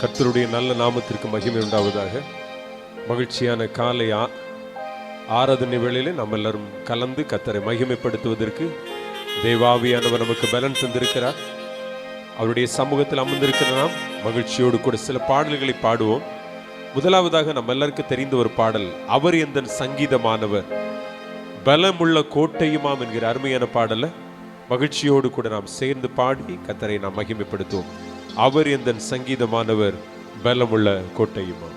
கர்த்தருடைய நல்ல நாமத்திற்கு மகிமை உண்டாவதாக. மகிழ்ச்சியான காலை ஆராதனை வேளையிலே நாம் எல்லாரும் கலந்து கர்த்தரை மகிமைப்படுத்துவதற்கு தேவாவியானவர் நமக்கு பலன் தந்திருக்கிறார். அவருடைய சமூகத்தில் அமர்ந்திருக்கிற நாம் மகிழ்ச்சியோடு கூட சில பாடல்களை பாடுவோம். முதலாவதாக நம்ம எல்லாருக்கும் தெரிந்த ஒரு பாடல், அவர் எந்தன் சங்கீதமானவர் பலமுள்ள கோட்டையுமாம் என்கிற அருமையான பாடலை மகிழ்ச்சியோடு கூட நாம் சேர்ந்து பாடி கர்த்தரை நாம் மகிமைப்படுத்துவோம். அவர் எந்தன் சங்கீதமானவர் பலமுள்ள கோட்டையுமாம்.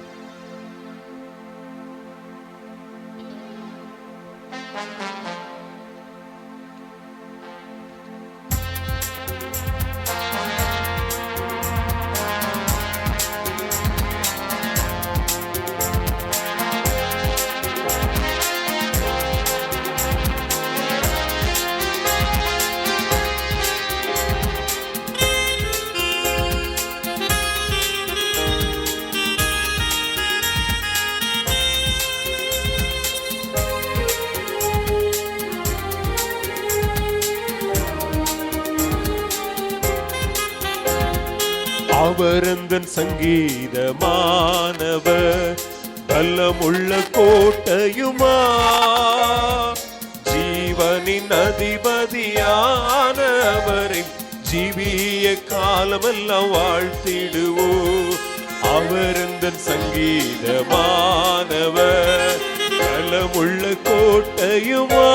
அவர் எந்தன் சங்கீதமானவர் பலமுள்ள கோட்டையுமா, ஜீவனின் அதிபதியானவரை ஜீவிய காலமெல்லாம் வாழ்த்திடுவோ. அவர் எந்தன் சங்கீதமானவர் பலமுள்ள கோட்டையுமா,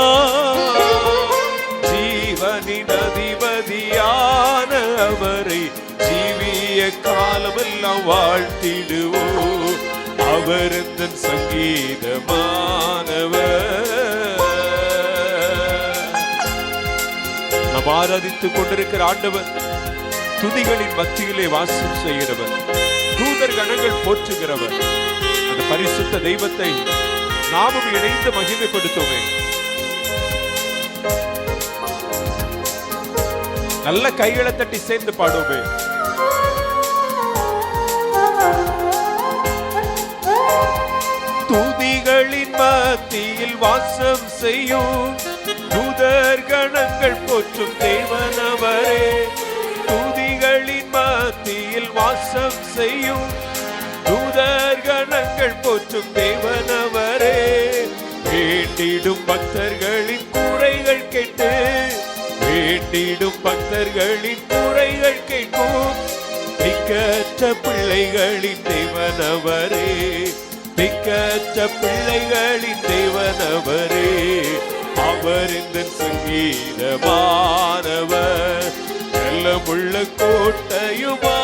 ஜீவனின் அதிபதியானவரை ஜீவிய காலமெல்லாம் வாழ்த்திடுவோ. அவர் எந்தன் சங்கீதமானவர். நாம் ஆராதித்துக் கொண்டிருக்கிற ஆண்டவர் துதிகளின் மத்தியிலே வாசம் செய்கிறவர், தூதர் கணங்கள் போற்றுகிறவர். அந்த பரிசுத்த தெய்வத்தை நாமும் இணைந்து மகிமைப்படுத்துவோமே. நல்ல கைகளை தட்டி சேர்ந்து பாடுவோமே. துதிகளின் மத்தியில் வாசம் செய்யும் தூதர் கணங்கள் போற்றும் தேவனவரே, துதிகளின் மத்தியில் வாசம் செய்யும் தூதர் கணங்கள் போற்றும் தேவனவரே, வேண்டிடும் பக்தர்களின் குறைகள் கேட்டு, வேண்டிடும் பக்தர்களின் குறைகள் கேட்கும் திக்கற்ற பிள்ளைகளின் தேவனவரே, திக்கற்ற பிள்ளைகளின் தேவனவரே. அவர் எந்தன் சங்கீதமானவர் பலமுள்ள கோட்டையுமா,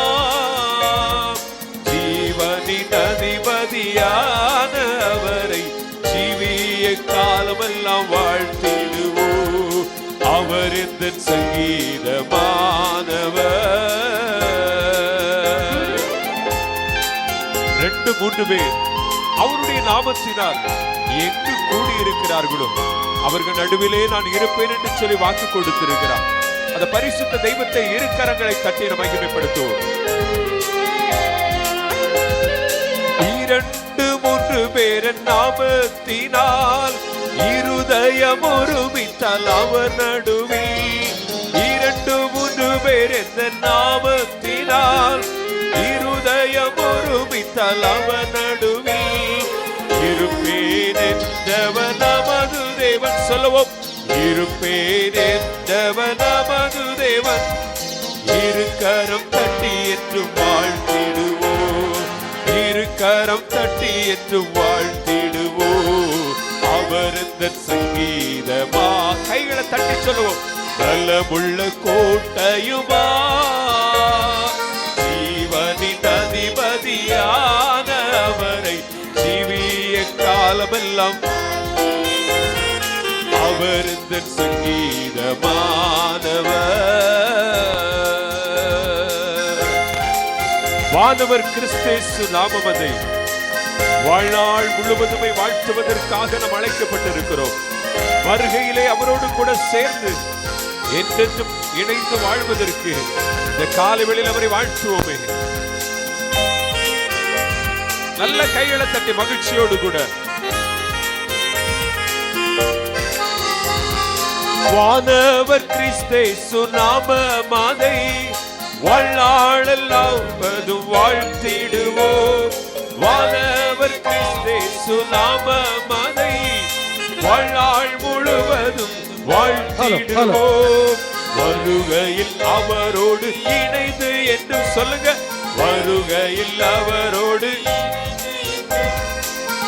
ஜீவனின் அதிபதியானவரை ஜீவிய காலமெல்லாம் வாழ்த்திடுவோ. அவர் எந்தன் சங்கீதமானவர். 2-3 பேர் அவருடைய நாமத்தினால் எங்கு கூடியிருக்கிறார்களோ அவர்கள் நடுவிலே நான் இருப்பேன் என்று சொல்லி வாக்கு கொடுத்திருக்கிறார். அந்த பரிசுத்த தெய்வத்தை இரு கரங்களை தட்டி மகிமைப்படுத்துவோம். 2-3 பேர் நாமத்தினால் இருதயம் ஒருமித்தால் அவர் நடுவில், 2-3 பேர் எந்த நாமத்தினால் இருதயம் ஒருமித்தால் அவர் நடுவில், இருப்பேன் என்றவன் நமது தேவன். சொல்லுவோம், இருப்பேன் என்றவன் நமது தேவன், இரு கரம் தட்டி என்று வாழ்த்திடுவோ, இரு கரம் தட்டி என்று வாழ்த்திடுவோ. அவர் எந்தன் சங்கீதமா, கைகளை தட்டி சொல்லுவோம், பலமுள்ள கோட்டையுமா, ஜீவனின் அதிபதியானவரை ஜீவிய காலமெல்லாம். அவர் எந்தன் சங்கீதமானவர். வானவர் கிறிஸ்தேசு நாமமதை வாழ்நாள் முழுவதுமே வாழ்த்துவதற்காக நாம் அழைக்கப்பட்டிருக்கிறோம். வருகையிலே அவரோடு கூட சேர்ந்து என்றென்றும் இணைந்து வாழ்வதற்கு இந்த காலைவேளையில் அவரை வாழ்த்துவோமே. நல்ல கைகளை தட்டி மகிழ்ச்சியோடு கூட வானவர் கிறிஸ்தேசு நாமமதை வாழ்நாளெல்லாம் வாழ்த்திடுவோம். வானவர் கிறிஸ்து நாமமதை வாழ்நாள் முழுவதும் வாழ்த்திடுவோம். வருகையில் அவரோடு இணைந்து என்று சொல்லுங்க. வருகையில் அவரோடு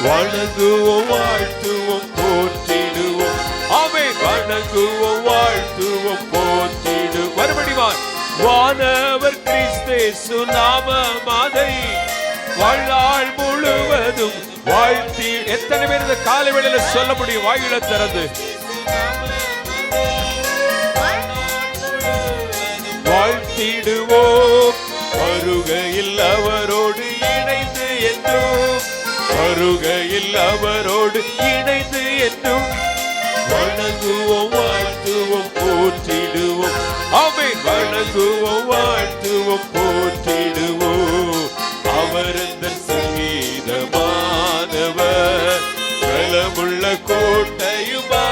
வணங்குவோம், வாழ்த்துவோம், போற்றிடுவோம். ஆமென். வணங்குவோம், வாழ்த்துவோம், போற்றிடுவோம். மறுபடியும் வானவர் கிறிஸ்து நாமமதை வாழ்நாள் முழுவதும் வாழ்த்தி. எத்தனை பேர் இந்த காலை வேளையில சொல்ல முடியும் வாயில திறந்து? வாழ்த்திடுவோம். வருகையில் அவரோடு இணைந்து என்றும், வருகையில் அவரோடு இணைந்து என்றும் வணங்குவோம், வாழ்த்துவோம், போற்றிடுவோம். ஆமென். வணங்குவோம், வாழ்த்துவோம், போற்றிடுவோம். அவர் இந்த சங்கீதமானவர், பலமுள்ள கோட்டையுமா,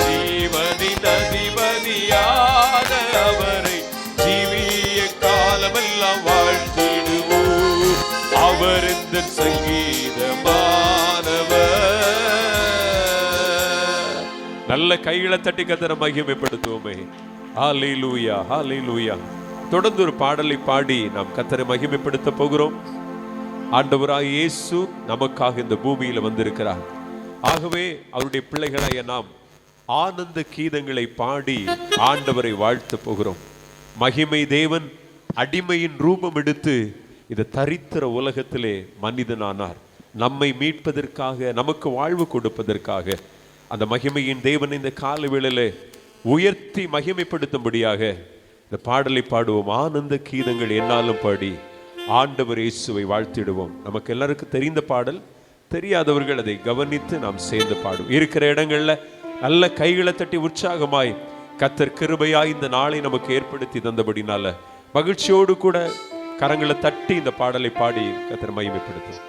ஜீவனின் அதிபதியான அவரை ஜீவிய காலமெல்லாம் வாழ்த்திடுவோம். அவர் இந்த சங்கீதமானவர். நல்ல கைகளை தட்டி கர்த்தரை மகிமைப்படுத்துவோமே. ஹல்லேலூயா, ஹல்லேலூயா. தொடர்ந்து ஒரு பாடலை பாடி நாம் கர்த்தரை மகிமைப்படுத்த போகிறோம். ஆண்டவராய் இயேசு நமக்காக இந்த பூமியில வந்திருக்கிறார். ஆகவே அவருடைய பிள்ளைகளாய நாம் ஆனந்த கீதங்களை பாடி ஆண்டவரை வாழ்த்த போகிறோம். மகிமை தேவன் அடிமையின் ரூபம் எடுத்து இந்த தரித்திர உலகத்திலே மனிதனானார். நம்மை மீட்பதற்காக, நமக்கு வாழ்வு கொடுப்பதற்காக. அந்த மகிமையின் தேவன் இந்த கால வேளையிலே உயர்த்தி மகிமைப்படுத்தும்படியாக இந்த பாடலை பாடுவோம். ஆனந்த கீதங்கள் என்னாலும் பாடி ஆண்டவர் இயேசுவை வாழ்த்திடுவோம். நமக்கு எல்லாருக்கும் தெரிந்த பாடல், தெரியாதவர்கள் அதை கவனித்து நாம் சேர்ந்து பாடுவோம். இருக்கிற இடங்கள்ல நல்ல கைகளை தட்டி உற்சாகமாய் கர்த்தர் கிருபையாய் இந்த நாளை நமக்கு ஏற்படுத்தி தந்தபடினால மகிழ்ச்சியோடு கூட கரங்களை தட்டி இந்த பாடலை பாடி கர்த்தர் மகிமைப்படுத்தும்.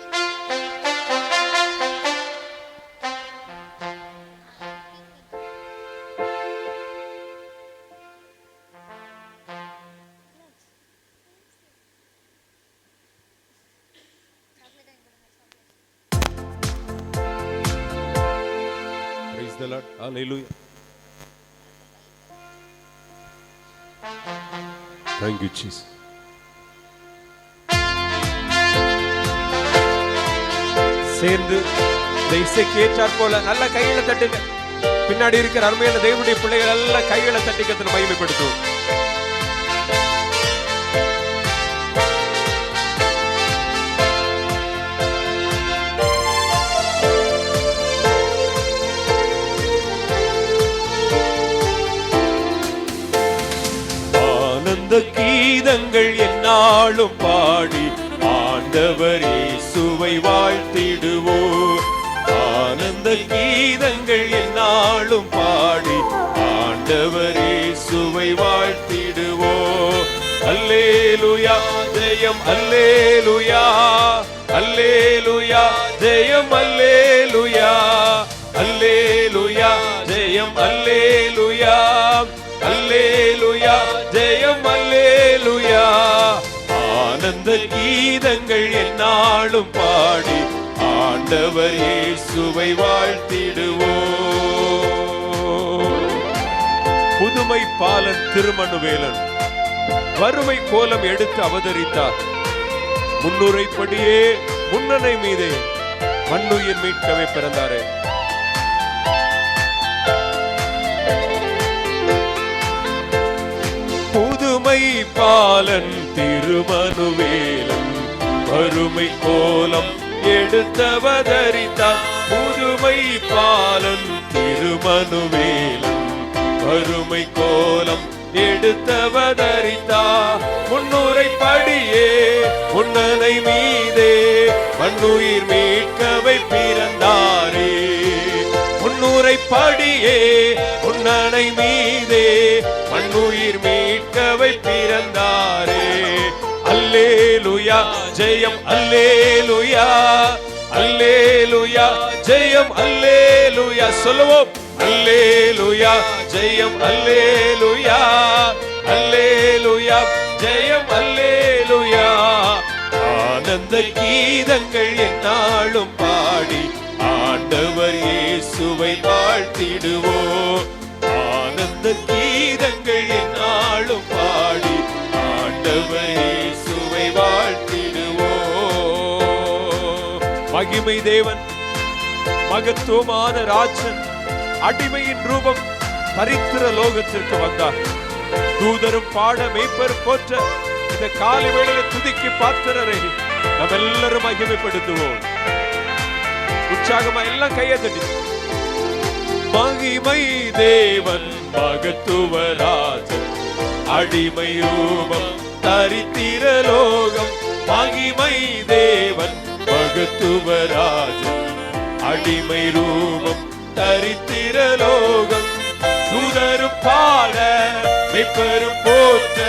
Praise the Lord. Hallelujah. Thank you, Jesus. சேர்ந்து இந்த இசைக்கு ஏற்றாற் போல நல்ல கைகளை தட்டுங்க. பின்னாடி இருக்கிற அருமையான தேவனுடைய பிள்ளைகள் எல்லாம் கைகளை தட்டி கர்த்தரை மகிமைப்படுத்தும். ஆனந்த கீதங்கள் என்னாலும் பாடி ஆண்டவர் இயேசுவை வாழ்த்திடுவோம். ஆனந்த கீதங்கள் என்னாலும் பாடி ஆண்டவர் இயேசுவை வாழ்த்திடுவோம். அல்லேலூயா ஜெயம், அல்லேலூயா, அல்லேலூயா ஜெயம், அல்லேலூயா, அல்லேலூயா ஜெயம், அல்லேலூயா, அல்லேலூயா ஜெயம், அல்லேலூயா. ஆனந்த கீதங்கள் என்னாலும் பாடி ஆண்டவர் இயேசுவை வாழ்த்திடுவோம். புதுமை பாலன் திருமணுவேலன் வறுமை கோலம் எடுத்து அவதரித்தார். முன்னுரைப்படியே முன்னணை மீதே மண்ணுயிர் மீட்கவே பிறந்தாரே. புதுமை பாலன் திருமணுவேலன் வறுமை கோலம் எடுத்தவதரித்தார். புதுமை பாலன் திருமணுவேலன் வறுமை கோலம் எடுத்தவதரித்தார். முன்னுரைப்படியே முன்னணை மீதே மண்ணுயிர் மீட்கவை பிறந்தாரே. முன்னுரைப்படியே முன்னணை மீதே மண்ணுயிர் மீட்கவை பிறந்தாரே. அல்லேலூயா ஜெயம், அல்லேலூயா, அல்லேலூயா ஜெயம், அல்லேலூயா. சொல்லுவோம். அல்லேலூயா ஜெயம், அல்லேலூயா, அல்லேலூயா ஆனந்த கீதங்கள் என்னாலும் பாடி ஆண்டவர் இயேசுவை வாழ்த்திடுவோம். ஆனந்த கீதங்கள் என்னாலும் பாடி ஆண்டவர் இயேசுவை வாழ்த்திடுவோம். மகிமை தேவன், மகத்துவமான ராஜன், அடிமையின் ரூபம் தரித்திர லோகத்திற்கு வந்தார். தூதரும் பாட மெய்ப்பெரும் போற்ற இந்த காலை வேளையில துதிக்கு பாத்திரரை நம்ம எல்லாரும் மகிமைப்படுத்துவோம். உற்சாகமா எல்லாம் கையை தட்டி. மகிமை தேவன், மகத்துவ ராஜன், அடிமை ரூபம் தரித்திர லோகம். மகிமை தேவன், மகத்துவ ராஜன், அடிமை ரூபம் தரித்திர லோகம். தூதரும் பாட மெய்ப்பெரும் போற்ற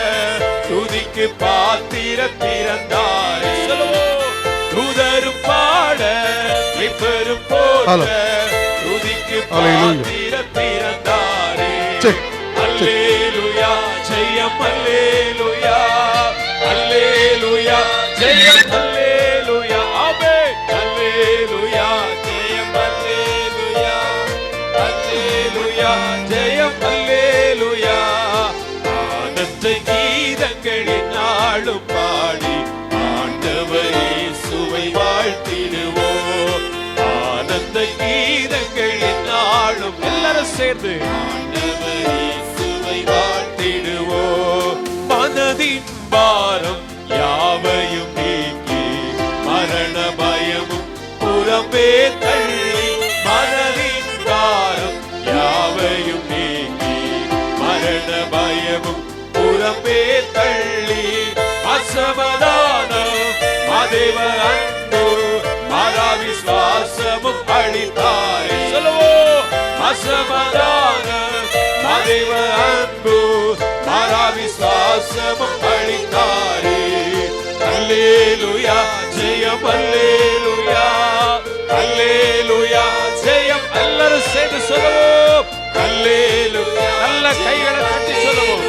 துதிக்கு பாத்திர பிறந்தாரே. தூதரும் பாட மெய்ப்பெரும் போற்ற துதிக்கு பாத்திர பிறந்தாரே. அல்லேலூயா ஜெயம், அல்லேலூயா அல்லேலூயா ஜெயம், அல்லேலூயா ஆமென். அல்லேலூயா ஜெயம், அல்லேலூயா அல்லேலூயா ஜெயம், அல்லேலூயா. ஆனந்த கீதங்கள் என்னாலும் பாடி ஆண்டவர் இயேசுவை வாழ்த்திடுவோம். ஆனந்த கீதங்கள் என்னாலும் எல்லாரும் சேர்ந்து ஆண்டவர் இயேசுவை வாழ்த்திடுவோம். மனதின் பாரம் யாவையும் நீக்கி மரண பயமும் புறம்பே தள்ளி. மனதின் பாரம் யாவையும் நீக்கி மரண பயமும் புறம்பே தள்ளி. அசமாதானம் அதேவ அன்பு மாறா விசுவாசமும் அளித்தாரே. சொல்லுவோம். அசமாதானம் அதேவ அன்பு மாறா விசுவாசமும் அளித்தாரே. அல்லேலூயா ஜெயம், அல்லேலூயா அல்லேலூயா ஜெயம். எல்லாரும் சேர்ந்து சொல்லுவோம். அல்லேலூயா. நல்ல கைகளை தட்டி சொல்லுவோம்.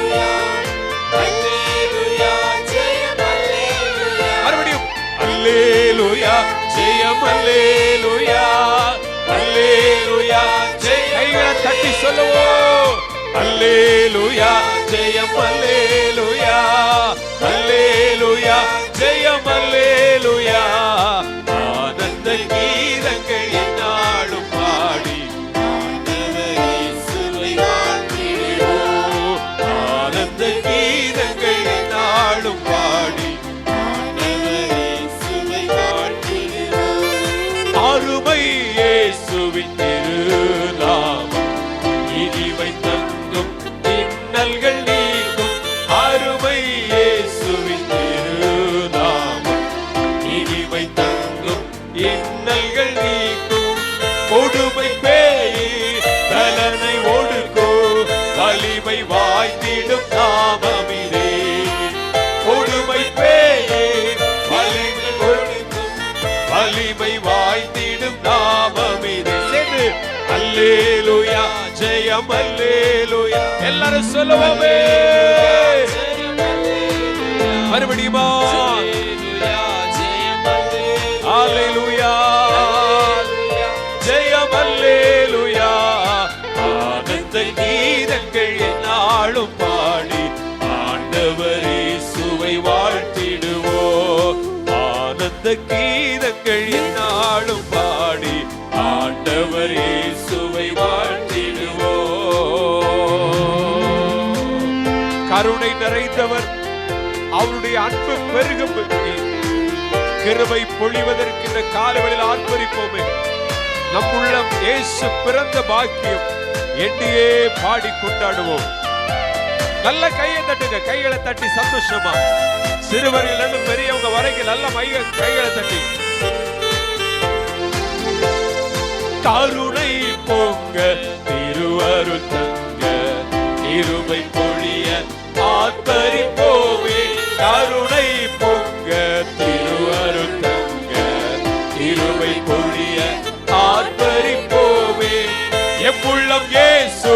அல்லேலூயா ஜெயம், அல்லேலூயா. மறுபடியும் அல்லேலூயா ஜெயம், அல்லேலூயா அல்லேலூயா ஜெயம். கைகளை தட்டி சொல்லுவோம். அல்லேலூயா ஜெயம், அல்லேலூயா அல்லேலூயா ஜெயம், அல்லேலூயா. ஆனந்த கீதங்கள் என்னாலும் பாடி ஆண்டவர் இயேசுவை வாழ்த்திடுவோம். ஆனந்த கீதங்கள் என்னாலும் பாடி ஆண்டவர் இயேசுவை வாழ்த்திடுவோம். அருமை இயேசுவின் திருநாமம் இனிமை தங்கும் இன்னல்கள் நீக்கும். அருமை இயேசுவின் திருநாமம் இனிமை தங்கும் இன்னல்கள் நீக்கும். கொடுமை பேயி பலனை ஒடுக்கும் வலிமை வாய்த்திடும் நாமமிதே. கொடுமை பேயி வலிமை ஒடுக்கும் வலிமை வாய்த்திடும் நாமமிதே. சேர்ந்து அல்லேலூயா ஜெயம், அல்லேலூயா. எல்லாரும் சொல்லுவோமே. மறுபடியுமா அல்லேலூயா ஜெயம், அல்லேலூயா. ஆனந்த கீதங்கள் என்னாலும் பாடி ஆண்டவர் இயேசுவை வாழ்த்திடுவோம். ஆனந்த கீதங்கள் என்னாலும் பாடி ஆண்டவர் இயேசுவை வாழ்த்திடுவோம். கருணை நிறைந்தவர், அவருடைய அன்பு பெருகும். கிருபை பொழிவதற்கு இந்த காலவெளியில் ஆர்ப்பரிப்போமே. நம் உள்ளம் இயேசு பிறந்த பாக்கியம் எண்ணியே பாடி கொண்டாடுவோம். நல்ல கையை தட்டுங்க. கைகளை தட்டி சந்தோஷமா, சிறுவர்கள் இருந்து பெரியவங்க வரைக்கும் நல்ல கைகளை தட்டி. கருணை பொங்க திருவருள் தங்க கிருபை பொழிய ஆர்ப்பரிப்போமே. கருணை பொங்க திருவருள் தங்க கிருபை பொழிய ஆர்ப்பரிப்போமே. எப்புள்ளம் இயேசு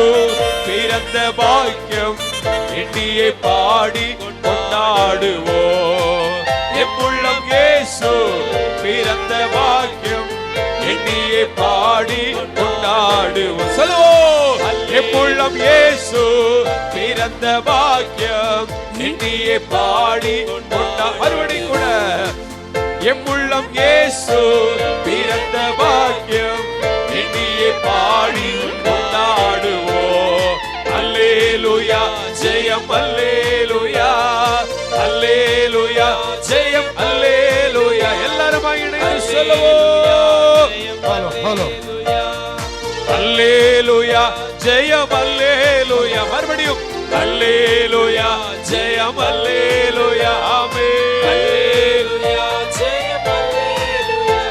பிறந்த பாக்கியம் எண்ணியே பாடி கொண்டாடுவோம். எப்புள்ளம் இயேசு இயேசு பிறந்த பாக்கியம் எண்ணியே பாடி கொண்டாடுவோம். சொல்லுவோம், எம்முள்ளம் இயேசு பிறந்த பாக்கியம் எண்ணியே பாடி மறுபடியும் கூட எம்முள்ளம் இயேசு பிறந்த பாக்கியம் எண்ணியே பாடி கொண்டாடுவோம். அல்லேலூயா ஜெயம், அல்லேலூயா அல்லேலூயா ஜெயம், அல்லேலூயா. எல்லாரும் இணைந்து சொல்லுவோம், அல்லேலூயா ஜெயம், அல்லேலூயா. மறுபடியும் அல்லேலூயா ஜெயம், அல்லேலூயா. ஆமென். அல்லேலூயா ஜெயம், அல்லேலூயா.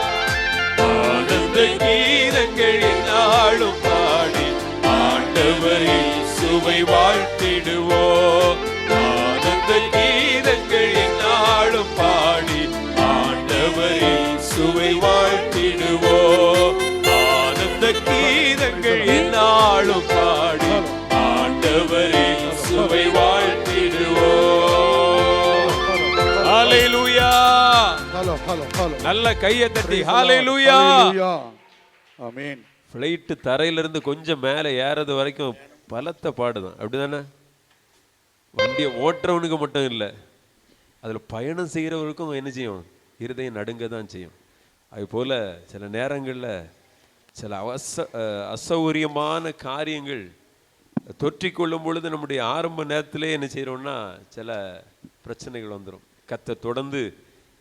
ஆனந்த கீதங்கள் என்னாலும் பாடி ஆண்டவரை சுவை வாழ்த்திடுவோம். ஆனந்த கீதங்கள் என்னாலும் பாடி ஆண்டவரை சுவை வாழ்த்திடுவோம். ஆனந்த கீதங்கள் என்னாலும் பாடி ஆண்டவரை சுவை வாழ்த்திடுவோம். ஹல்லேலூயா. நல்ல கையை தட்டி ஹல்லேலூயா. ஆமென். ஃப்ளைட் தரையிலிருந்து கொஞ்சம் மேலே ஏறது வரைக்கும் பலத்த பாடுதான், அப்படிதானே? வண்டியை ஓட்டுறவனுக்கு மட்டும் இல்லை, அதில் பயணம் செய்கிறவருக்கும் என்ன செய்யும்? இருதயம் நடுங்க தான் செய்யும். அதுபோல் சில நேரங்களில் சில அசௌகரியமான காரியங்கள் தொற்றிக்கொள்ளும் பொழுது நம்முடைய ஆரம்ப நேரத்திலே என்ன செய்கிறோம்னா சில பிரச்சனைகள் வந்துடும். கர்த்தர் தொடர்ந்து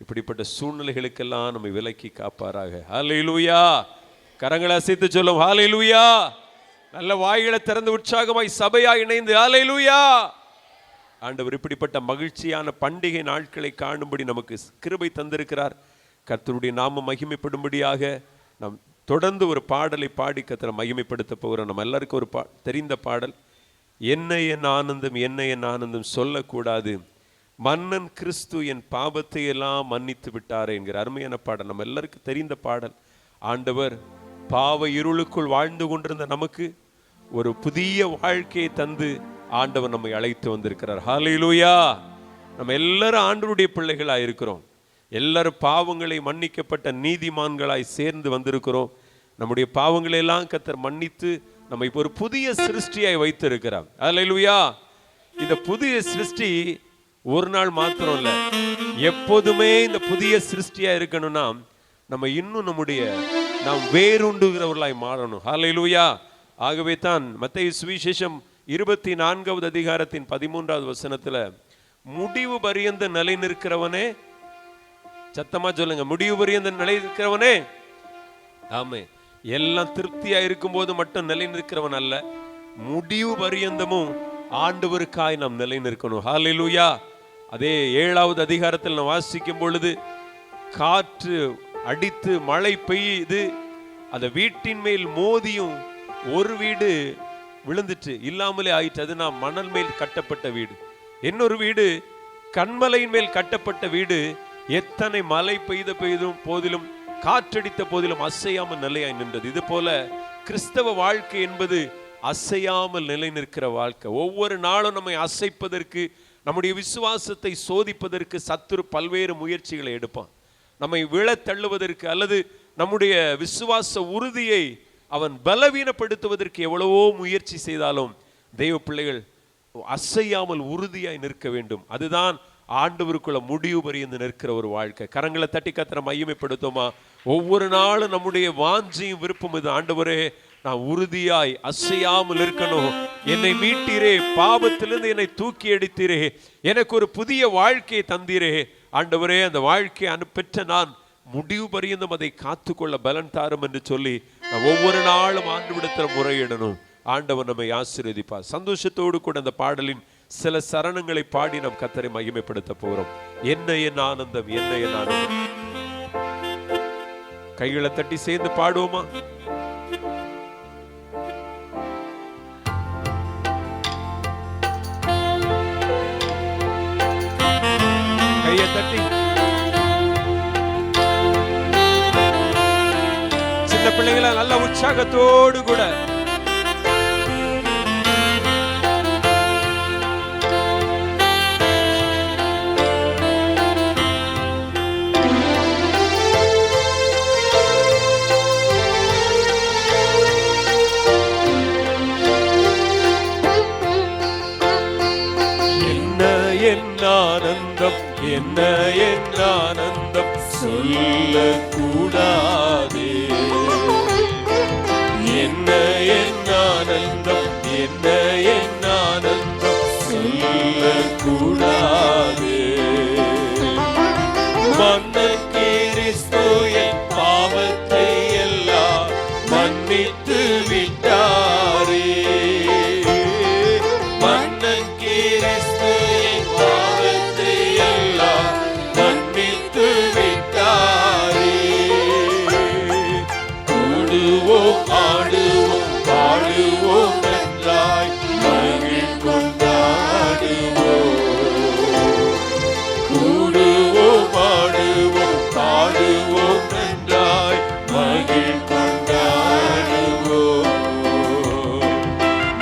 இப்படிப்பட்ட சூழ்நிலைகளுக்கெல்லாம் நம்ம விலக்கி காப்பாராக. ஹல்லேலூயா. கரங்களை அசைத்து சொல்லும் ஹல்லேலூயா. நல்ல வாய்களை திறந்து உற்சாகமாய் சபையாய் இணைந்து ஹல்லேலூயா. ஆண்டவர் இப்படிப்பட்ட மகிழ்ச்சியான பண்டிகை நாட்களை காணும்படி நமக்கு கிருபை தந்திருக்கிறார். கர்த்தருடைய நாமம் மகிமைப்படும்படியாக நாம் தொடர்ந்து ஒரு பாடலை பாடி கர்த்தரை மகிமைப்படுத்த போகிறோம். நம்ம எல்லாருக்கும் ஒரு தெரிந்த பாடல், என்ன என் ஆனந்தம் என்ன என் ஆனந்தம் சொல்லக்கூடாது, மன்னன் கிறிஸ்து என் பாவத்தை எல்லாம் மன்னித்து விட்டாரே என்கிற அருமையான பாடல். நம்ம எல்லாருக்கும் தெரிந்த பாடல். ஆண்டவர் பாவ இருளுக்குள் வாழ்ந்து கொண்டிருந்த நமக்கு ஒரு புதிய வாழ்க்கையை தந்து ஆண்டவர் நம்மை அழைத்து வந்திருக்கிறார். ஹல்லேலூயா. நம்ம எல்லாரும் ஆண்டவருடைய பிள்ளைகளாய் இருக்கிறோம். எல்லாரும் பாவங்களை மன்னிக்கப்பட்ட நீதிமான்களாய் சேர்ந்து வந்திருக்கிறோம். நம்முடைய பாவங்களை எல்லாம் கர்த்தர் மன்னித்து நம்ம இப்போ ஒரு புதிய சிருஷ்டியாய் வைத்திருக்கிறார். ஹல்லேலூயா. இந்த புதிய சிருஷ்டி ஒரு நாள் மாத்திரம் இல்லை, எப்போதுமே இந்த புதிய சிருஷ்டியா இருக்கணும்னா நம்ம இன்னும் நாம் வேறுண்டுகிறவர்களாய் மாறணும். ஹல்லேலூயா. ஆகவே தான் மத்தேயு சுவிசேஷம் 24வது அதிகாரத்தின் 13வது வசனத்துல முடிவு பரியந்த நிலை நிற்கிறவனே, சத்தமா சொல்லுங்க, முடிவு பரியந்த நிலை நிற்கிறவனே. ஆமே, எல்லாம் திருப்தியா இருக்கும் போது மட்டும் நிலை நிற்கிறவன் அல்ல, முடிவு பரியந்தமும் ஆண்டவருக்காய் நாம் நிலை நிற்கணும். ஹல்லேலூயா. அதே 7வது அதிகாரத்தில் நாம் வாசிக்கும் பொழுது காற்று அடித்து மழை பெய்யுது, அந்த வீட்டின் மேல் மோதியும் ஒரு வீடு விழுந்துட்டு இல்லாமலே ஆயிற்று. அது நான் மணல் மேல் கட்டப்பட்ட வீடு. இன்னொரு வீடு கண்மலையின் மேல் கட்டப்பட்ட வீடு. எத்தனை மழை பெய்தும் போதிலும் காற்றடித்த போதிலும் அசையாமல் நிலையாய் நின்றது. இது போல கிறிஸ்தவ வாழ்க்கை என்பது அசையாமல் நிலை நிற்கிற வாழ்க்கை. ஒவ்வொரு நாளும் நம்மை அசைப்பதற்கு, நம்முடைய விசுவாசத்தை சோதிப்பதற்கு சத்துரு பல்வேறு முயற்சிகளை எடுப்பான். நம்மை விழ தள்ளுவதற்கு அல்லது நம்முடைய விசுவாச உறுதியை அவன் பலவீனப்படுத்துவதற்கு எவ்வளவோ முயற்சி செய்தாலும் தெய்வ பிள்ளைகள் அசையாமல் உறுதியாய் நிற்க வேண்டும். அதுதான் ஆண்டவருக்குள்ள முடிவு பரியந்து நிற்கிற ஒரு வாழ்க்கை. கரங்களை தட்டி கர்த்தரை மகிமைப்படுத்துமா. ஒவ்வொரு நாளும் நம்முடைய வாஞ்சியும் விருப்பம் இது, ஆண்டவரே நான் உறுதியாய் அசையாமல் இருக்கணும், என்னை மீட்டீரே, பாவத்திலிருந்து என்னை தூக்கி எடுத்தீரே, எனக்கு ஒரு புதிய வாழ்க்கையை தந்தீரே ஆண்டவரே, அந்த வாழ்க்கையை பெற்ற நான் முடிவு பரியந்தம் அதை காத்துக்கொள்ள பலன் தாரும் என்று சொல்லி நாம் ஒவ்வொரு நாளும் ஆண்டவரிடத்தில் முறையிடணும். ஆண்டவர் நம்மை ஆசீர்வதிப்பார். சந்தோஷத்தோடு கூட அந்த பாடலின் சில சரணங்களை பாடி நாம் கர்த்தரை மகிமைப்படுத்த போறோம். என்ன என் ஆனந்தம் என்ன என் ஆனந்தம். கைகளை தட்டி சேர்ந்து பாடுவோமா? கையை தட்டி சின்ன பிள்ளைகளை நல்ல உற்சாகத்தோடு கூட ஆனந்தம், என்ன என் ஆனந்தம் சொல்லக்கூடாதே. என்ன என் ஆனந்தம், என்ன என் ஆனந்தம் சொல்லக்கூடாதே. மன்னன் கிறிஸ்து என் பாவத்தை எல்லாம் மன்னித்து விட்டாரே. மன்னன் கிறிஸ்து என் பாவத்தை எல்லாம் மன்னித்து விட்டாரே. கூடுவோம் ஆடுவோம் பாடுவோம் நன்றாய் மகிழ் கொண்டாடுவோம். கூடுவோம் ஆடுவோம் பாடுவோம் நன்றாய் மகிழ் கொண்டாடுவோம்.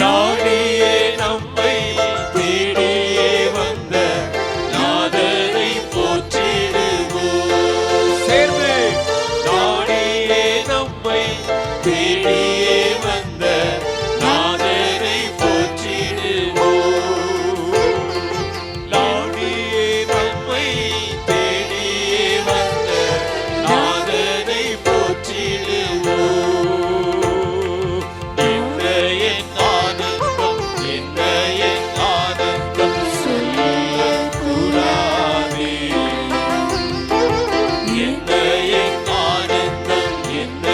நாடியே நம்மை தேடியே வந்த நாதனை போற்றிடுவோம். சேர்ந்து நாடியே நம்மை தேடியே வந்த நாதனை போற்றிடுவோம். நாடியே நம்மை தேடியே வந்த நாதனை போற்றிடுவோம். என்ன என் ஆனந்தம், என்ன என் ஆனந்தம் சொல்லக்கூடாதே. என்ன என் ஆனந்தம், என்ன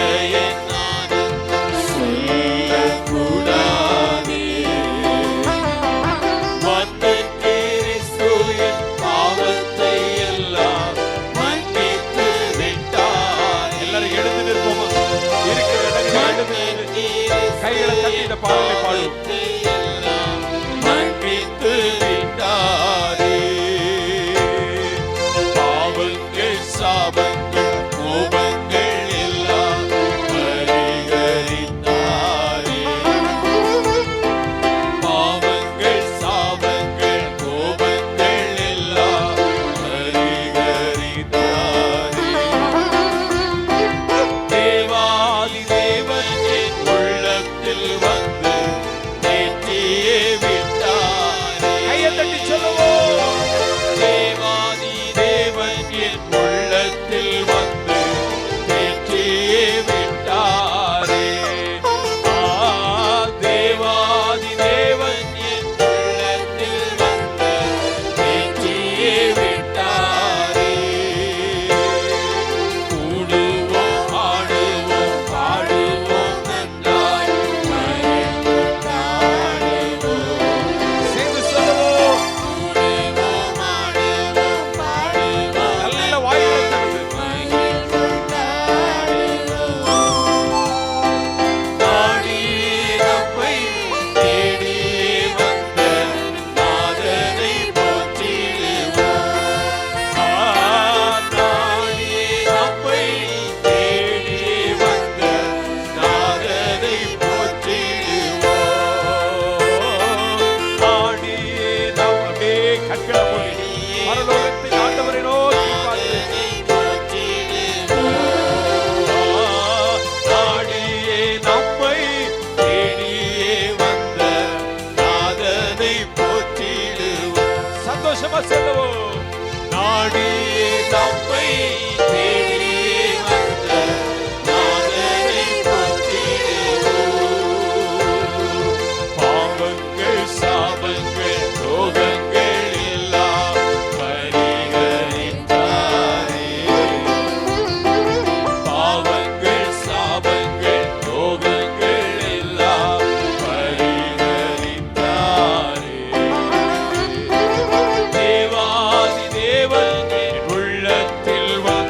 என் ஆனந்தம் சொல்லக்கூடாதே. மன்னன் கிறிஸ்து என் பாவத்தை எல்லாம் மன்னித்து விட்டார். எல்லாரும் எழுந்து நிற்போமா? இருக்கிற இடங்களில் எழுந்து நின்று கைகளை தட்டி இந்த பாடலை பாடுவோம். மன்னித்து விட்டாரே. பாவங்கள் சாபங்கள் கோபங்கள் எல்லாம் பரிகரித்தாரே. பாவங்கள் சாபங்கள் கோபங்கள் எல்லாம் பரிகரித்தாரே. தேவாதி தேவன் என் உள்ளத்தில் வந்து நேற்றியே விட்டாரே. கையை தட்டி சொல்லுவோம். தேவாதி தேவன் என் உள்ளத்தில் வந்து நேற்றியே விட்டாரே. தேவாதி தேவன் என் உள்ளத்தில் வந்து நேற்றியே விட்டாரே. கூடுவோம் ஆடுவோம் பாடுவோம் நன்றாய் மகிழ் கொண்டாடுவோம். சேர்ந்து சொல்லுவோம். கூடுவோம் ஆடுவோம் பாடுவோம் நல்ல வாய்களை தந்து மகிழ் கொண்டாடுவோம். நாடியே நம்மை தேடியே வந்த நாதனை போற்றிடுவோம். நாடியே நம்மை தேடியே வந்த நாதனை போற்றிடுவோம். நாடியே நம்மே கண்களை மூடி பரலோகத்தின் ஆண்டவரை நோக்கி பார்த்து நாடியே நம்மை தேடியே வந்த நாதனை போற்றிடுவோம். சந்தோஷமா சொல்லுவோம். நாடியே நம்மை தேடியே வந்த நாதனை போற்றிடுவோம். பாவங்கள் சாபங்கள் ரோகங்கள் எல்லாம் பரிகரித்தாரே. பாவங்கள் சாபங்கள் ரோகங்கள் எல்லாம் பரிகரித்தாரே. தேவாதி தேவன் என் உள்ளத்தில் வந்து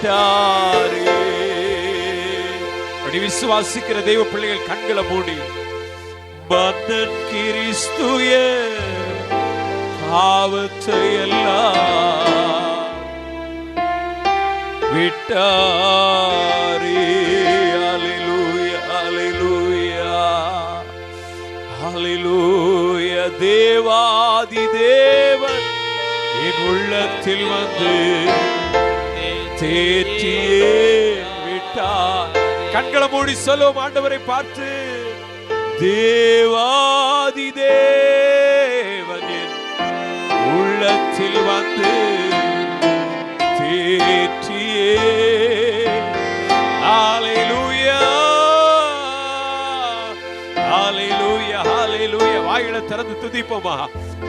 விட்டாரே. அப்படி விசுவாசிக்கிற தெய்வ பிள்ளைகள் கண்களை மூடி, பந்தன் கிறிஸ்துய பாவத்தை எல்லாம் விட்டாரே. அல்லேலூயா, அல்லேலூயா, அல்லேலூயா. தேவாதி தேவன் என் உள்ளத்தில் வந்து தேற்றியே விட்டார். கண்களை மூடி சொல்லுவோம் ஆண்டவரை பார்த்து, தேவாதி தேவன் என் உள்ளத்தில் வந்து தேற்றியே. ஹல்லேலூயா, ஹல்லேலூயா, ஹல்லேலூயா. வாயில திறந்து துதிப்போமா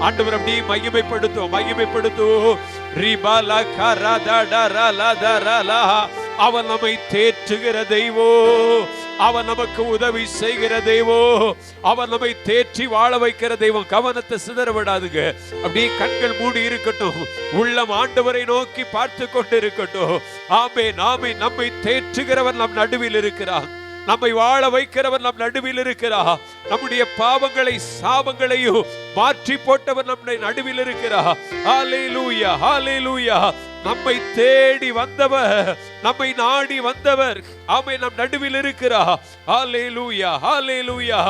ஆண்டவர். அப்படி மகிமைப்படுத்துவோம், மகிமைப்படுத்துவோம். ரிபல கரதடரலதரலா. அவன் நம்மை தேற்றுகிற தெய்வம், அவன் நமக்கு உதவி செய்கிற தெய்வம், அவன் நம்மை தேற்றி வாழ வைக்கிற தெய்வம். கவனத்தை சிதற விடாதுங்க. அப்படியே கண்கள் மூடி இருக்கட்டும், உள்ளம் ஆண்டவரை நோக்கி பார்த்து கொண்டு இருக்கட்டும். ஆமென், ஆமென். நம்மை தேற்றுகிறவர் நம் நடுவில் இருக்கிறார், நம்மை வாழ வைக்கிறவர் நம் நடுவில் இருக்கிறார். நம்முடைய பாவங்களை சாபங்களையும் மாற்றி போட்டவர் நம்முடைய நடுவில் இருக்கிறார். ஹல்லேலூயா, ஹல்லேலூயா. நம்மை தேடி வந்தவர், நம்மை நாடி வந்தவர், ஆமென், நம் நடுவில் இருக்கிறார். ஹல்லேலூயா, ஹல்லேலூயா.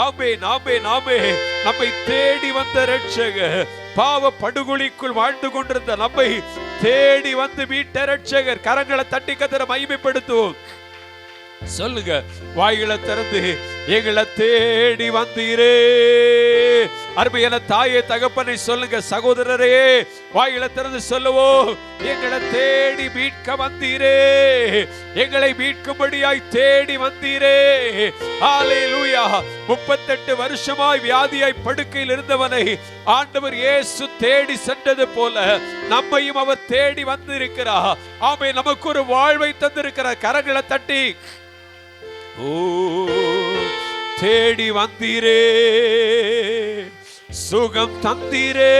ஆமென், ஆமென், ஆமென். நம்மை தேடி வந்த இரட்சகர், பாவ படுகொலிக்குள் வாழ்ந்து கொண்டிருந்த நம்மை தேடி வந்து மீட்ட இரட்சகர். கரங்களை தட்டி கத்தரை மகிமைப்படுத்துவோம். சொல்லுங்க, வாய்களை திறந்து, எங்களை தேடி வந்தீரே. அருமையான தாயே தகப்பனை சொல்லுங்க. சகோதரரே, வாய்களை திறந்து சொல்லுவோம், எங்களை தேடி மீட்க வந்தீரே, எங்களை மீட்கும்படியாய் தேடி வந்தீரே. ஹல்லேலூயா. 38 வருஷமாய் வியாதியாய் படுக்கையில் இருந்தவனை ஆண்டவர் இயேசு தேடி சென்றது போல நம்மையும் அவர் தேடி வந்திருக்கிறார். ஆமென். நமக்கு ஒரு வாழ்வை தந்திருக்கிறார். கரங்களை தட்டி, ஓ தேடி வந்தீரே, சுகம் தந்தீரே,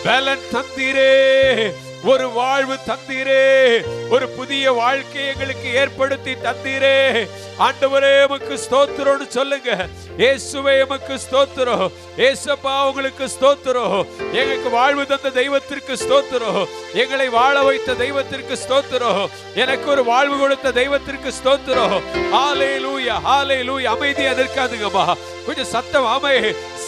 பலன் தந்தீரே, ஒரு வாழ்வு தந்தீரே, ஒரு புதிய வாழ்க்கை எங்களுக்கு ஏற்படுத்தி தந்தீரே. ஆண்டவரே உமக்கு ஸ்தோத்திரம்னு சொல்லுங்க. இயேசுவே உமக்கு ஸ்தோத்திரம், இயேசப்பா உங்களுக்கு ஸ்தோத்திரம். எங்களுக்கு வாழ்வு தந்த தெய்வத்திற்கு ஸ்தோத்திரம், எங்களை வாழ வைத்த தெய்வத்திற்கு ஸ்தோத்திரம், எனக்கு ஒரு வாழ்வு கொடுத்த தெய்வத்திற்கு ஸ்தோத்திரம். ஹல்லேலூயா, ஹல்லேலூயா. அமைதியா நிற்காதுங்கம்மா, கொஞ்சம் சத்தம். ஆமே,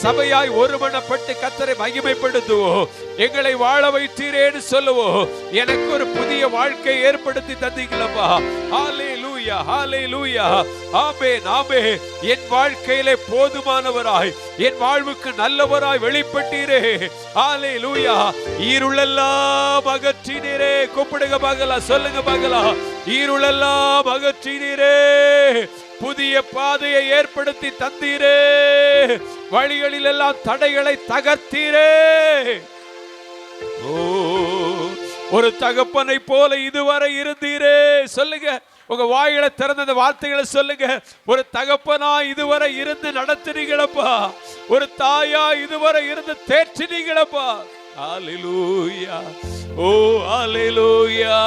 சபையாய் ஒருமனப்பட்டு கர்த்தரை மகிமைப்படுத்துவோம். எங்களை வாழ வைத்தீரேன்னு சொல்லுவோம். எனக்கு ஒரு புதிய வாழ்க்கை ஏற்படுத்தி தந்தீங்களப்பா. ஹல்லேலூயா, ஹல்லேலூயா. ஆமென், ஆமென். என் வாழ்க்கையிலே போதுமானவராய், என் வாழ்வுக்கு நல்லவராய் வெளிப்பட்டீரே. ஹல்லேலூயா. இருளெல்லாம் அகற்றினீரே. கூப்பிடுங்க பார்க்கலாம், சொல்லுங்க பார்க்கலாம். இருளெல்லாம் அகற்றினீரே, புதிய பாதையை ஏற்படுத்தி தந்தீரே, வழிகளில் எல்லாம் தடைகளை தகர்த்தீரே. ஓ, ஒரு தகப்பனை போல இதுவரை இருந்தீரே. சொல்லுங்க, உங்க வாயில திறந்த அந்த வார்த்தைகளை சொல்லுங்க. ஒரு தகப்பனா இதுவரை இருந்து நடத்தினீங்களப்பா, ஒரு தாயா இதுவரை இருந்து தேற்றினீங்களப்பா. ஹல்லேலூயா, ஓ ஹல்லேலூயா,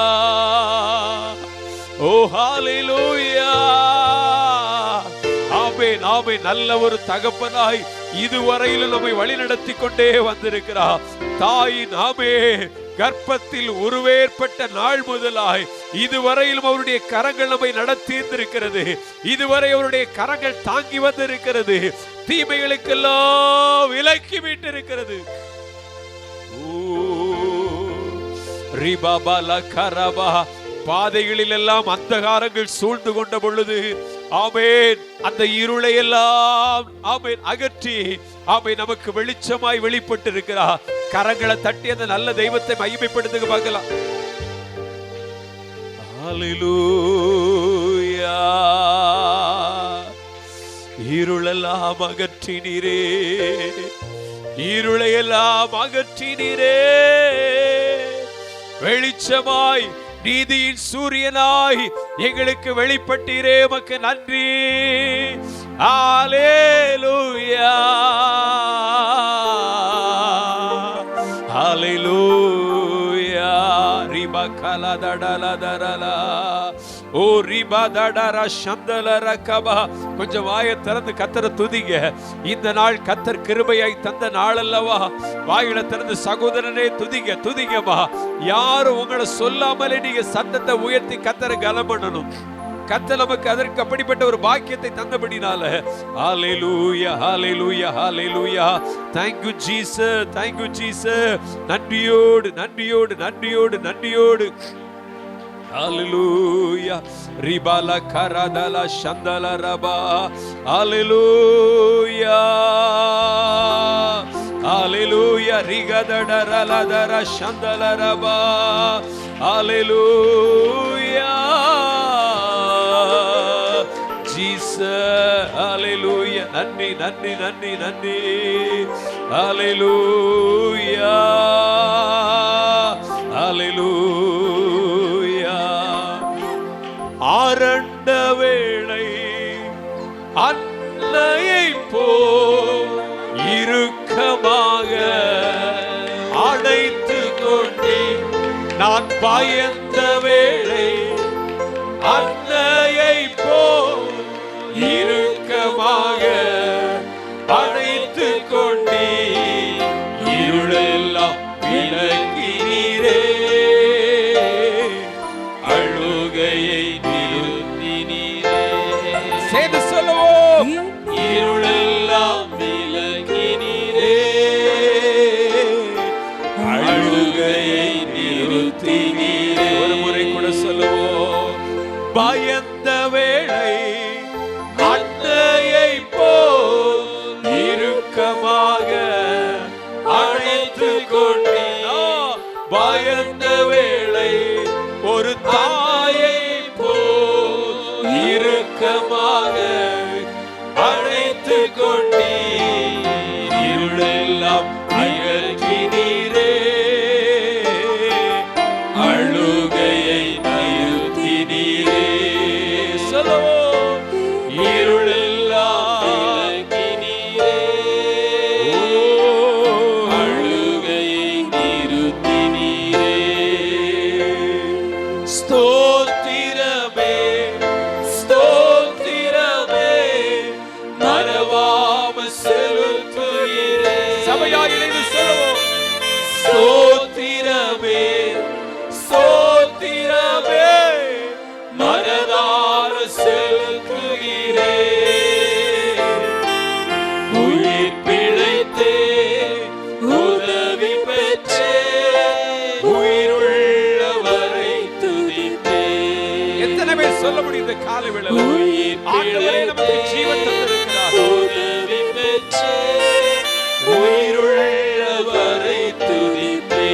ஓ ஹல்லேலூயா. ஆமென், ஆமென். நல்ல ஒரு தகப்பனாய் இதுவரையிலும் நம்மை வழி நடத்தி கொண்டே வந்திருக்கிறார். தாயின் ஆமென் கர்ப்பத்தில் உருவேற்பட்ட நாள் முதலாய் இதுவரையிலும் அவருடைய கரங்கள் நம்மை நடத்தி இருக்கிறது. இதுவரை அவருடைய கரங்கள் தாங்கி வந்திருக்கிறது. தீமைகளுக்கெல்லாம் விலக்கி மீட்டிருக்கிறது. பாதைகளில் எல்லாம் அந்தகாரங்கள் சூழ்ந்து கொண்ட பொழுது ஆமென் அந்த இருளை எல்லாம் ஆமென் அகற்றி ஆமென் நமக்கு வெளிச்சமாய் வெளிப்பட்டு இருக்கிறார். கரங்களை தட்டி அந்த நல்ல தெய்வத்தை மகிமைப்படுத்துங்க பார்க்கலாம். ஹல்லேலூயா. இருளெல்லாம் அகற்றினீரே, இருளையெல்லாம் அகற்றினீரே, வெளிச்சமாய் நீதியின் சூரியனாய் எங்களுக்கு வெளிப்பட்டீரே. உமக்கு நன்றி. ஹல்லேலூயா, ஹல்லேலூயா. ரிபா கலதடலதரலா ஓ ரிபா தடர சந்தலர கபா. கொஞ்சம் வாயை திறந்து கர்த்தரை துதிங்க. இந்த நாள் கர்த்தர் கிருபையாய் தந்த நாள் அல்லவா? வாயில திறந்து சகோதரனே துதிங்க, துதிங்கம்மா. யாரும் உங்களை சொல்லாமலே நீங்க சத்தத்தை உயர்த்தி கர்த்தரை கனம் பண்ணணும். கர்த்தர் நமக்கு அதற்கு அப்படிப்பட்ட ஒரு பாக்கியத்தை தந்தபடினால ஹalleluya ஹalleluya ஹalleluya. thank you jesus, thank you jesus. நன்றியோடு நன்றியோடு நன்றியோடு நன்றியோடு ஹalleluya. ரிபாலா கரதலா சந்தல ரபா ஹalleluya ஹalleluya. ரிகதடரலதர சந்தல ரபா ஹalleluya Jesus. Hallelujah. நன்றி நன்றி நன்றி நன்றி. Hallelujah. Hallelujah. ஆரண்ட வேளை அன்னையை போல் இறுக்கமாக அணைத்து கொண்டே நான் பயந்த வேளை அன்னையை போல் இறுக்கமாக அணைத்து கொண்டே இருளெல்லாம் விலக்கினீரே அழுகையை நிறுத்தினீரே. சேர்ந்து சொல்லுவோம். இருளெல்லாம் விலக்கினீரே அழுகையை நிறுத்தினீரே. ஒரு முறை கூட சொல்லுவோம். பயந்த வேளை அன்னையை போல் இறுக்கமாக அணைத்து கொண்டே பயந்த வேளை ஒரு தாயை போல் இறுக்கமாக அணைத்து கொண்டே இருளெல்லாம் அகற்றினீரே அழுகையை நிறுத்தினீரே. சொல்லுவோம். இருளெல்லாம் விலக்கினீரே அழுகையை நிறுத்தினீரே. ஸ்தோத்திரமே ஸ்தோத்திரமே மறவாம செலுத்துகிறே. சபையாய் இணைந்து சொல்லுவோம். ஸ்தோத்திரமே ஸ்தோத்திரமே மனதார செலுத்துகிறே. உயிர் பிழைத்தே உதவி பெற்றே உயிருள்ளவரை துதித்தே. எத்தனை பேர் சொல்ல முடியும் இந்த காலை வேளையில் ஆண்டவரே நமக்கு ஜீவன் தந்திருக்கிறார். உதவி பெற்றே உயிருள்ளவரை துதித்தே.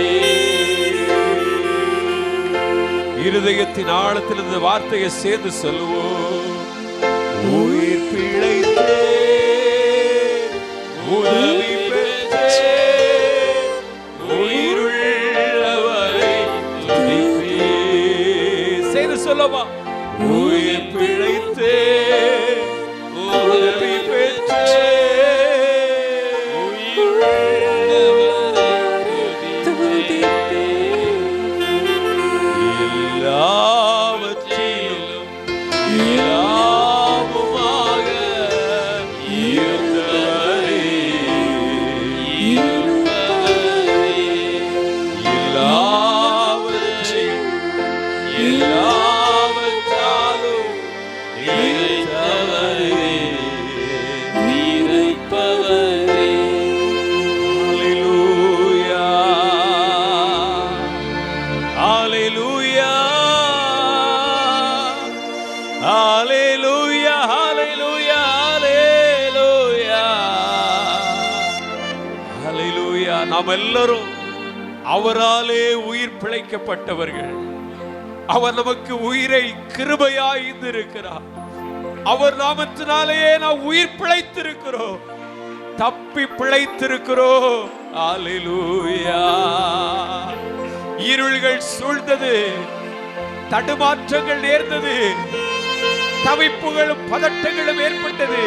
இருதயத்தின் ஆழத்தில் இந்த வார்த்தையை சேர்ந்து சொல்லுவோம். உயிர் பிழைத்தே உதவி பெற்றே உயிருள்ளவரை துதித்தே. சேர்ந்து சொல்லவா. உயிர் பிழைத்தே உதவி பெற்றே உயிருள்ளவரை துதித்தே. எல்லாவற்றிலும் எல்லாமுமாக இருந்தவரே எல்லாவற்றையும் எல்லாவற்றாலும் நிறைந்தவரே நிறைப்பவரே. ஹalleluya ஹalleluya ஹalleluya ஹalleluya ஹalleluya ஹalleluya. நாம் எல்லாரும் அவராலே உயிர் பிழைக்கப்பட்டவர்கள். அவர் நமக்கு உயிரை கிருபையாய் இருக்கிறார். அவர் நாமத்தினாலேயே நாம் உயிர் பிழைத்திருக்கிறோம், தப்பி பிழைத்திருக்கிறோம். ஹalleluya. இருள்கள் சூழ்ந்தது, தடுமாற்றங்கள் நேர்ந்தது, தவிப்புகளும் பதட்டங்களும் ஏற்பட்டது.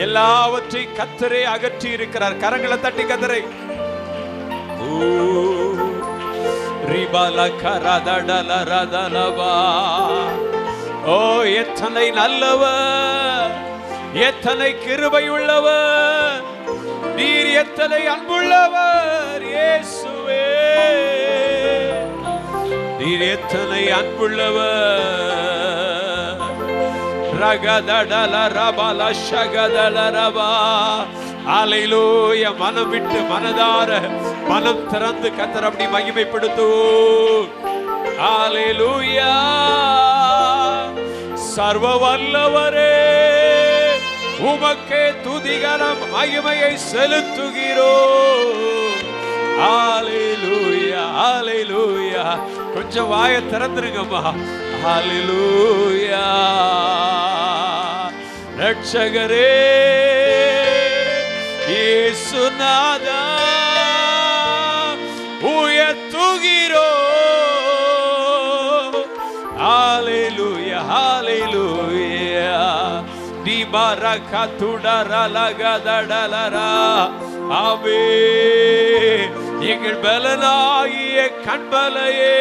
எல்லாவற்றையும் கர்த்தரே அகற்றி இருக்கிறார். கரங்களை தட்டி கர்த்தரை ஓ எத்தனை நல்லவர், எத்தனை கிருபை உள்ளவர், நீர் எத்தனை அன்புள்ளவர் இயேசுவே, நீர் எத்தனை அன்புள்ளவர். ரகதடல ரபல ஷகதல ரபா. ஹல்லேலூயா. மனம் விட்டு மனதார மனம் திறந்து கர்த்தரை அப்படி மகிமைப்படுத்து. ஹல்லேலூயா. சர்வ வல்லவரே, உமக்கே துதிகரம் மகிமையை செலுத்துகிறோம். ஹல்லேலூயா, ஹல்லேலூயா. கொஞ்சம் வாயை திறந்துருங்கம்மா. ஹல்லேலூயா. ரட்சகரே இயேசுநாதா, உயர்த்துகிறோம். ஹல்லேலூயா, ஹல்லேலூயா. டிபரகதுடரலகதடலரா. ஆமென். எங்கள் பலனாகிய கண்பலையே,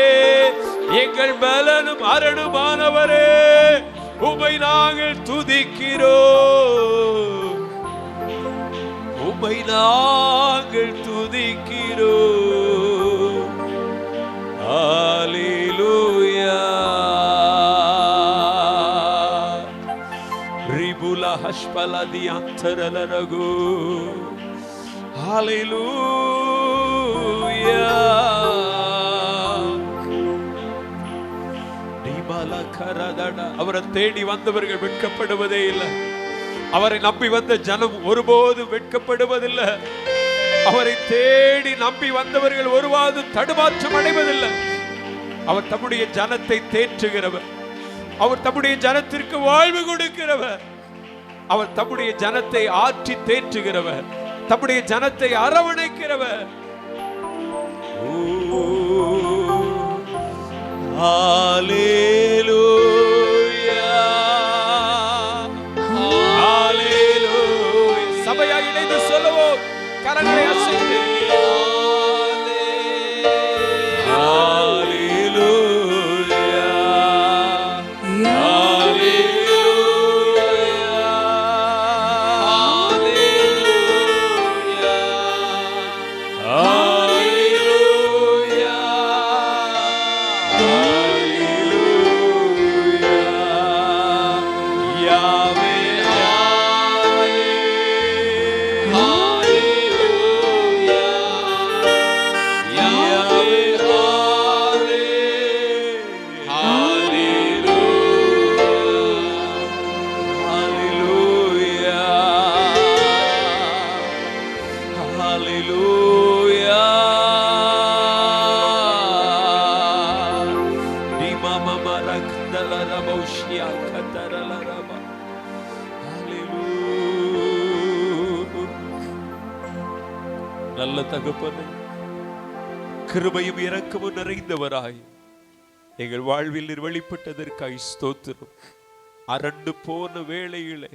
எங்கள் பலனும் அரணுமானவரே, உம்மை நாங்கள் துதிக்கிறோம், உம்மை நாங்கள் துதிக்கிறோம். ஹல்லேலூயா. ரிபுலா ஹஷ்பலதி அந்தரலரகு. ஹல்லேலூயா. அவரை தேடி வந்தவர்கள் வெட்கப்படுவதே இல்லை. அவரை நம்பி வந்த ஜனம் ஒருபோதும் வெட்கப்படுவதில்லை. அவரை தேடி நம்பி வந்தவர்கள் ஒருவாதும் தடுமாற்றம் அடைவதில்லை. அவர் தம்முடைய ஜனத்தை தேற்றுகிறவர், அவர் தம்முடைய ஜனத்திற்கு வாழ்வு கொடுக்கிறவர், அவர் தம்முடைய ஜனத்தை ஆற்றி தேற்றுகிறவர், தம்முடைய ஜனத்தை அரவணைக்கிறவர். ஹல்லேலூயா, ஹல்லேலூயா. சபையாய் இணைந்து சொல்லுவோம், கரங்களை அசைத்து. ஹல்லேலூயா, ஹல்லேலூயா, ஹல்லேலூயா, ஹல்லேலூயா. யாவே நல்ல தகப்பனே, கிருபையும் இரக்கமும் நிறைந்தவராய் எங்கள் வாழ்வில் நீர் வெளிப்பட்டதற்காய் ஸ்தோத்திரம். அரண்டு போன வேளையிலே,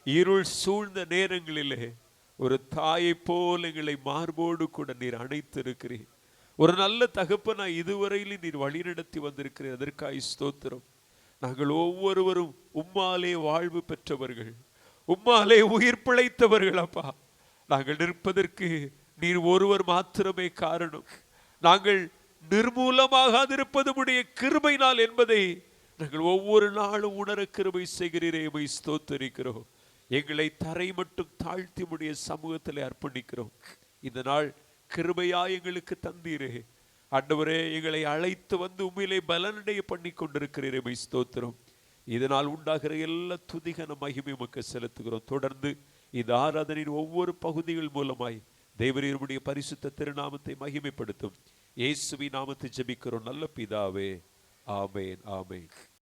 இருள் சூழ்ந்த நேரங்களிலே ஒரு தாயை போல் எங்களை மார்போடு கூட நீர் அணைத்திருக்கிறீர். ஒரு நல்ல தகப்பனாய் இதுவரையிலும் நீர் வழிநடத்தி வந்திருக்கிறீர். அதற்காய் ஸ்தோத்திரம். நாங்கள் ஒவ்வொருவரும் உம்மாலே வாழ்வு பெற்றவர்கள், உம்மாலே உயிர் பிழைத்தவர்கள். அப்பா, நாங்கள் நிற்பதற்கு நீர் ஒருவர் மாத்திரமே காரணம். நாங்கள் நிர்மூலமாகாதிருப்பது உடைய கிருபையினால் என்பதை நாங்கள் ஒவ்வொரு நாளும் உணர கிருபை செய்கிறீரே. உம்மை ஸ்தோத்திரிக்கிறோம். எங்களை தரை மட்டும் தாழ்த்தி உடைய சமூகத்தில் அர்ப்பணிக்கிறோம். இந்த நாள் கிருபையாய் எங்களுக்கு தந்தீரே. ஆண்டவரே, எங்களை அழைத்து வந்து உம்மிலே பலனடைய பண்ணி கொண்டிருக்கிறீரே. உம்மை ஸ்தோத்திரம். இதனால் உண்டாகிற எல்லா துதிகன மகிமை உமக்கு செலுத்துகிறோம். தொடர்ந்து இந்த ஆராதனையின் ஒவ்வொரு பகுதிகள் மூலமாய் தேவரீருடைய பரிசுத்த திருநாமத்தை மகிமைப்படுத்தும். இயேசுவின் நாமத்தை ஜெபிக்கிறோம் நல்ல பிதாவே. ஆமென், ஆமென்.